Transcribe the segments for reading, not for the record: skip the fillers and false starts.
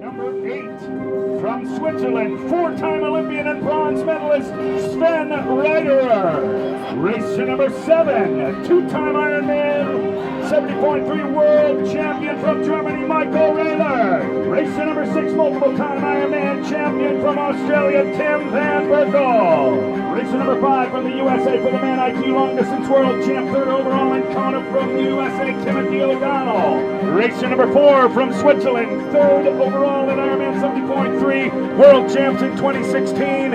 Number 8, from Switzerland, 4-time Olympian and bronze medalist Sven Reiterer. Race to number 7, 2-time Ironman 70.3 world champion from Germany, Michael Rehler. Race to number 6, multiple-time Ironman champion from Australia, Tim Van Berkel. Race to number 5 from the USA for the man IQ long distance world champ, 3rd overall in Kona from the USA, Timothy O'Donnell. Race to number 4 from Switzerland, 3rd overall in Ironman 70.3 world champs in 2016.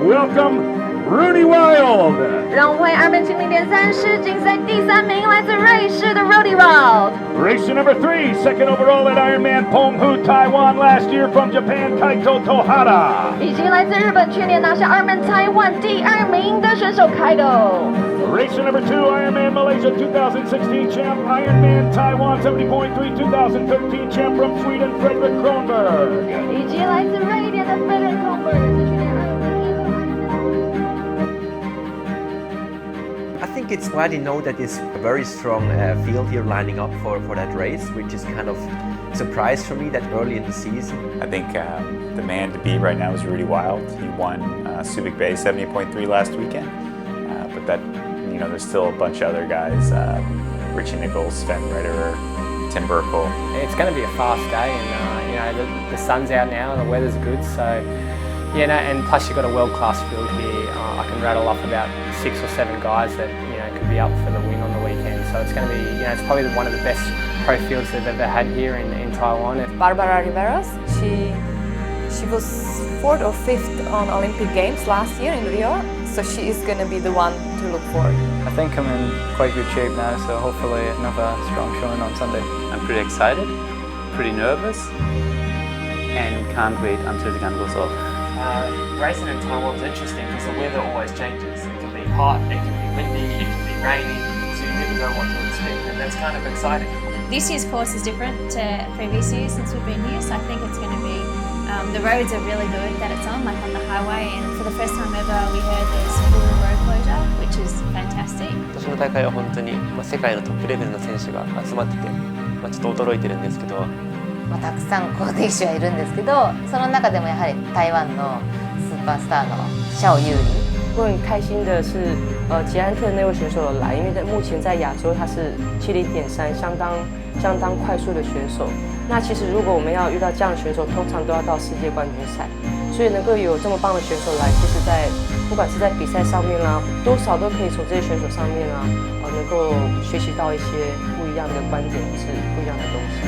Welcome, Rooney Wild. 让我们为Ironman 0.3世锦赛第3名来自瑞士的 Rooney Wild。 Race to number 3, 2nd overall at Ironman Penghu, Taiwan last year from Japan, Kaito Tohara. 以及来自日本去年拿下Ironman Taiwan第2名的选手 Kaito。 Race to number 2, Ironman Malaysia 2016 champ, Ironman Taiwan 70.3 2013 champ from Sweden, Fredrik Kronberg. 以及来自瑞典的 Fredrik Kronberg 是去年I think it's glad to know that there's a very strong field here lining up for that race, which is kind of a surprise for me that early in the season. I think the man to beat right now is Rudy Wild. He won Subic Bay 70.3 last weekend, but that, you know, there's still a bunch of other guys, Richie Nichols, Sven Reiterer, Tim Berkel. It's going to be a fast day, and you know, the sun's out now and the weather's good, so you know, and plus you've got a world-class field here. I can rattle off about 6 or 7 guys that, you know, could be up for the win on the weekend. So it's going to be, you know, it's probably one of the best pro fields they've ever had here in Taiwan. Barbara Riveros, she was 4th or 5th on Olympic Games last year in Rio, so she is going to be the one to look for. I think I'm in quite good shape now, so hopefully another strong showing on Sunday. I'm pretty excited, pretty nervous, and can't wait until the gun goes off. Racing in Taiwan is interesting because the weather always changes. It can be hot, it can be windy, it can be rainy, so you never know what to expect, and that's kind of exciting. This year's course is different to previous years since we've been here, so I think it's going to be, the roads are really good that it's on, like on the highway, and for the first time ever we heard there's full road closure, which is fantastic. 今年の大会は本当に世界のトップレベルの選手が集まってて、ちょっと驚いてるんですけど。たくさん好敵手はいるんですけど、その中でもやはり台湾のスーパースターのシャオユーリ。我很开心的是，捷安特那位选手有来，因为目前在亚洲他是70.3，相当快速的选手。那其实如果我们要遇到这样的选手，通常都要到世界冠军赛，所以能够有这么棒的选手来，其实在不管是在比赛上面啦，多少都可以从这些选手上面啊，能够学习到一些不一样的观点，或是不一样的东西。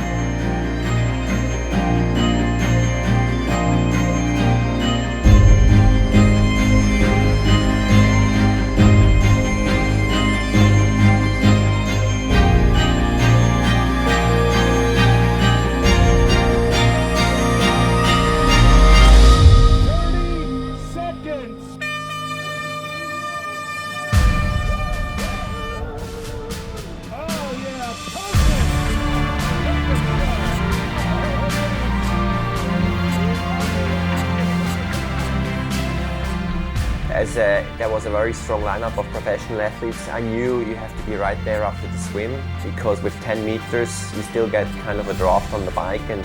As there was a very strong lineup of professional athletes, I knew you have to be right there after the swim, because with 10 meters you still get kind of a draft on the bike, and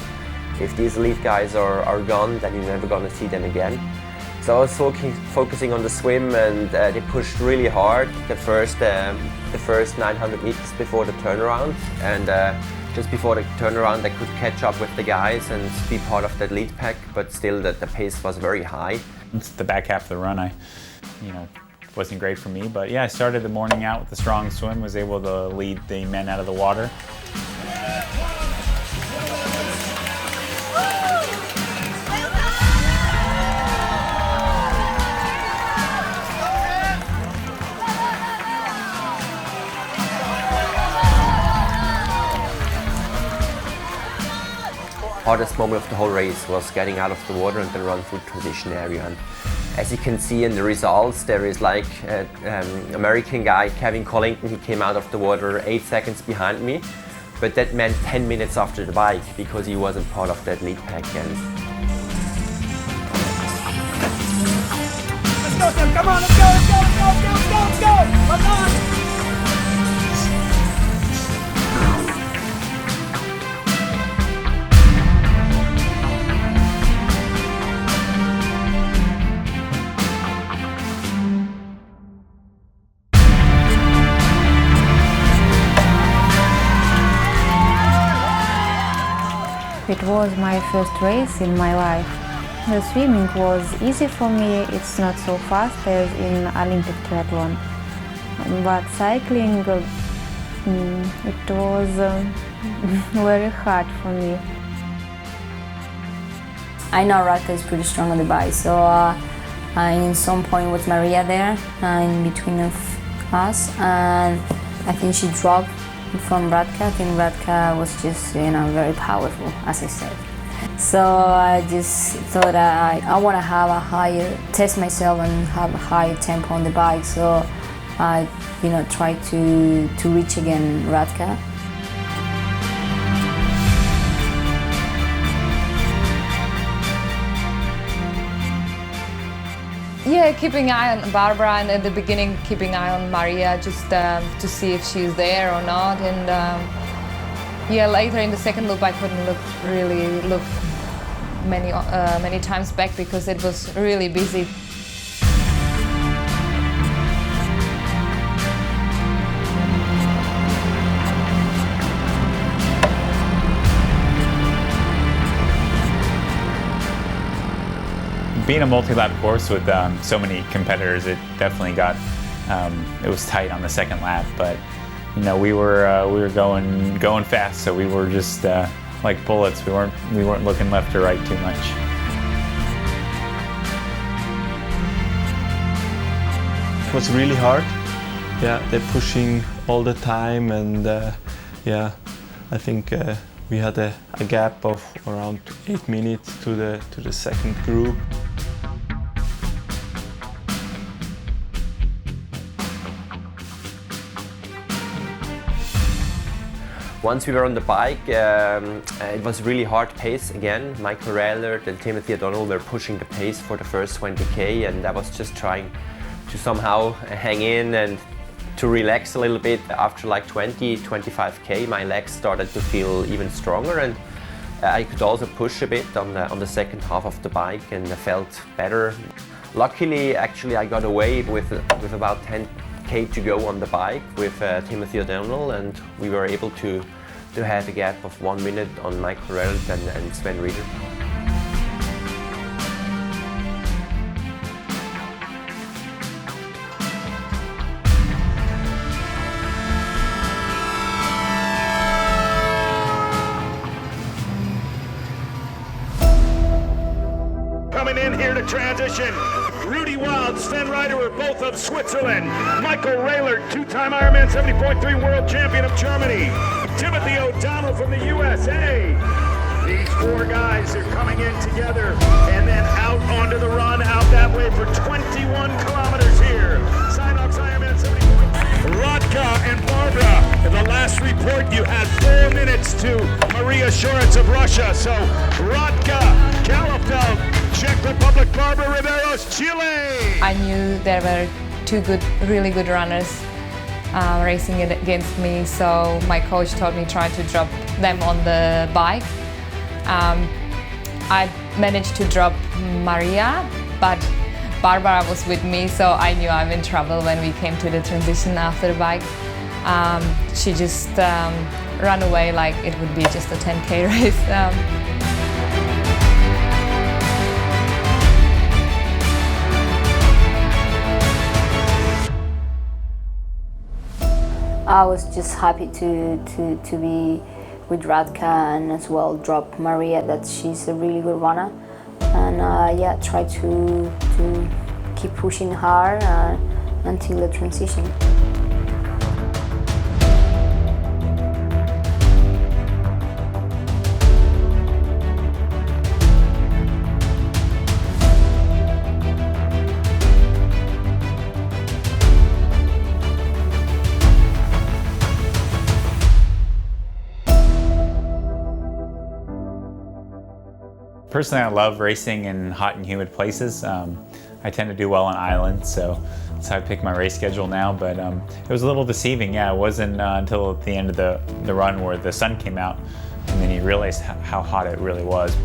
if these elite guys are gone, then you're never going to see them again. So I was focusing on the swim, and they pushed really hard the first 900 meters before the turnaround, and just before the turnaround I could catch up with the guys and be part of that lead pack, but still the pace was very high. It's the back half of the run, wasn't great for me, but yeah, I started the morning out with a strong swim, was able to lead the men out of the water. Hardest moment of the whole race was getting out of the water and then run through the transition area. And as you can see in the results, there is like an American guy, Kevin Collington, he came out of the water 8 seconds behind me, but that meant 10 minutes after the bike because he wasn't part of that lead pack. And let's go, Tim, come on, let's go, let's go, let's go, let's go, let's go, let's go, come on! It was my first race in my life. The swimming was easy for me, it's not so fast as in Olympic triathlon. But cycling, it was very hard for me. I know Radka is pretty strong on the bike, so in some point with Maria there, in between of us, and I think she dropped from Radka. I think Radka was just, very powerful, as I said. So I just thought I want to have a higher, test myself and have a higher tempo on the bike. So I, try to reach again Radka. Yeah, keeping an eye on Barbara, and at the beginning keeping an eye on Maria, just to see if she's there or not. And later in the second loop I couldn't really look many times back because it was really busy. Being a multi-lap course with so many competitors, it definitely got it was tight on the second lap. But we were going fast, so we were just like bullets. We weren't looking left or right too much. It was really hard. Yeah, they're pushing all the time, and I think we had a gap of around 8 minutes to the second group. Once we were on the bike, it was really hard pace again. Michael Raelert and Timothy O'Donnell were pushing the pace for the first 20k, and I was just trying to somehow hang in and to relax a little bit. After like 25k, my legs started to feel even stronger, and I could also push a bit on the second half of the bike, and I felt better. Luckily, actually, I got away with about 10k to go on the bike with Timothy O'Donnell, and we were able to have a gap of 1 minute on Michael Raelert and Sven Rieder. Coming in here to transition, Rudy Wild, Sven Riederer, both of Switzerland. Michael Raelert, two-time Ironman 70.3 world champion of Germany. Timothy O'Donnell from the USA. These four guys are coming in together and then out onto the run, out that way for 21 kilometers here. Sinox Ironman 70.3. Radka and Barbara, in the last report you had 4 minutes to Maria Shoretz of Russia. So Radka, Kalafeld, Czech Republic, Barbara Riveros, Chile. I knew there were two really good runners racing against me, so my coach told me try to drop them on the bike. I managed to drop Maria, but Barbara was with me, so I knew I'm in trouble when we came to the transition after the bike. She just ran away like it would be just a 10k race. I was just happy to be with Radka and as well drop Maria, that she's a really good runner, and try to keep pushing her until the transition. Personally, I love racing in hot and humid places. I tend to do well on islands, so that's how I pick my race schedule now, but it was a little deceiving. Yeah, it wasn't until at the end of the run where the sun came out, and then you realize how hot it really was.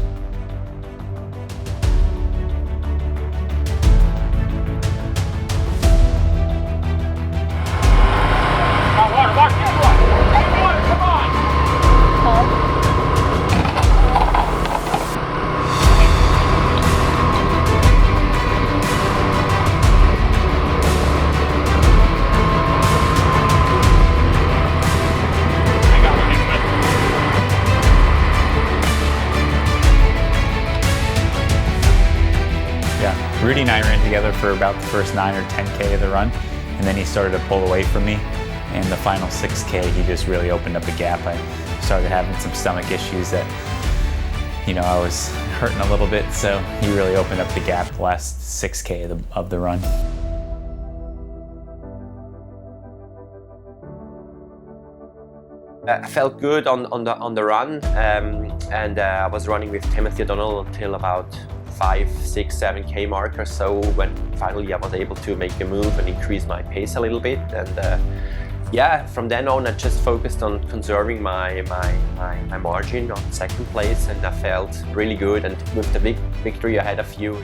Rudy and I ran together for about the first 9 or 10K of the run, and then he started to pull away from me. And the final 6K, he just really opened up a gap. I started having some stomach issues that, I was hurting a little bit, so he really opened up the gap the last 6K of the run. I felt good on the run, and I was running with Timothy O'Donnell until about 5, 6, 7K marker. So when finally I was able to make a move and increase my pace a little bit, and yeah, from then on I just focused on conserving my margin on second place, and I felt really good. And with the big victory I had a few